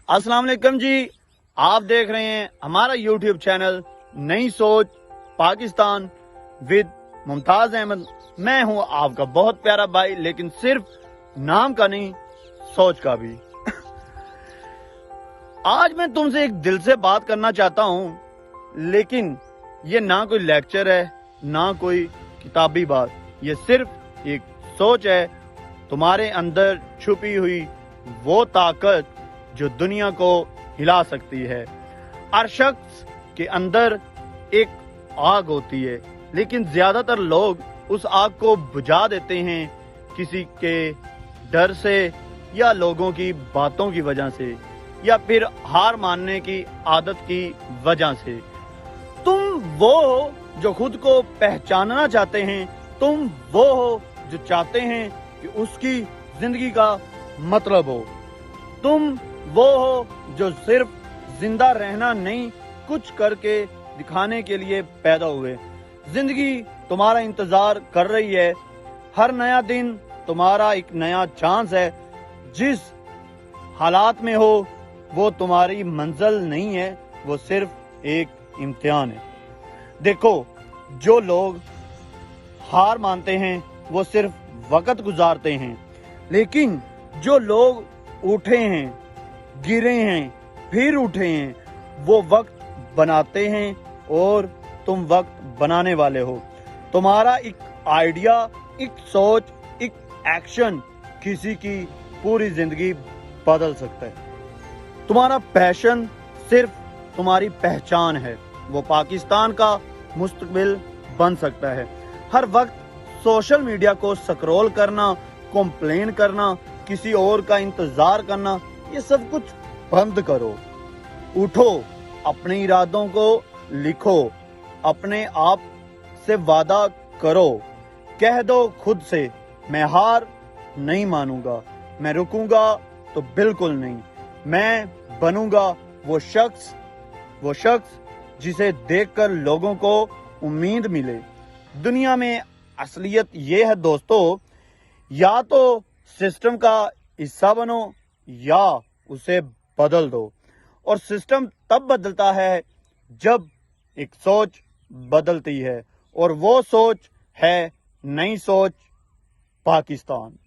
अस्सलाम वालेकुम जी। आप देख रहे हैं हमारा यूट्यूब चैनल नई सोच पाकिस्तान विद मुमताज अहमद। मैं हूं आपका बहुत प्यारा भाई, लेकिन सिर्फ नाम का नहीं, सोच का भी। आज मैं तुमसे एक दिल से बात करना चाहता हूं, लेकिन ये ना कोई लेक्चर है ना कोई किताबी बात, ये सिर्फ एक सोच है। तुम्हारे अंदर छुपी हुई वो ताकत जो दुनिया को हिला सकती है। हर शख्स के अंदर एक आग होती है, लेकिन ज्यादातर लोग उस आग को बुझा देते हैं किसी के डर से या लोगों की बातों की वजह से या फिर हार मानने की आदत की वजह से। तुम वो हो जो खुद को पहचानना चाहते हैं, तुम वो हो जो चाहते हैं कि उसकी जिंदगी का मतलब हो, तुम वो हो जो सिर्फ जिंदा रहना नहीं, कुछ करके दिखाने के लिए पैदा हुए। जिंदगी तुम्हारा इंतजार कर रही है, हर नया दिन तुम्हारा एक नया चांस है। जिस हालात में हो वो तुम्हारी मंजिल नहीं है, वो सिर्फ एक इम्तिहान है। देखो, जो लोग हार मानते हैं वो सिर्फ वक्त गुजारते हैं, लेकिन जो लोग उठे हैं, गिरे हैं, फिर उठे हैं, वो वक्त बनाते हैं और तुम वक्त बनाने वाले हो। तुम्हारा एक आइडिया, एक सोच, एक एक्शन किसी की पूरी जिंदगी बदल सकता है। तुम्हारा पैशन सिर्फ तुम्हारी पहचान है, वो पाकिस्तान का मुस्तकबिल बन सकता है। हर वक्त सोशल मीडिया को स्क्रॉल करना, कंप्लेन करना, किसी और का इंतजार करना, ये सब कुछ बंद करो। उठो, अपने इरादों को लिखो, अपने आप से वादा करो, कह दो खुद से मैं हार नहीं मानूंगा, मैं रुकूंगा तो बिल्कुल नहीं, मैं बनूंगा वो शख्स जिसे देखकर लोगों को उम्मीद मिले। दुनिया में असलियत ये है दोस्तों, या तो सिस्टम का हिस्सा बनो या उसे बदल दो। और सिस्टम तब बदलता है जब एक सोच बदलती है, और वो सोच है नई सोच पाकिस्तान।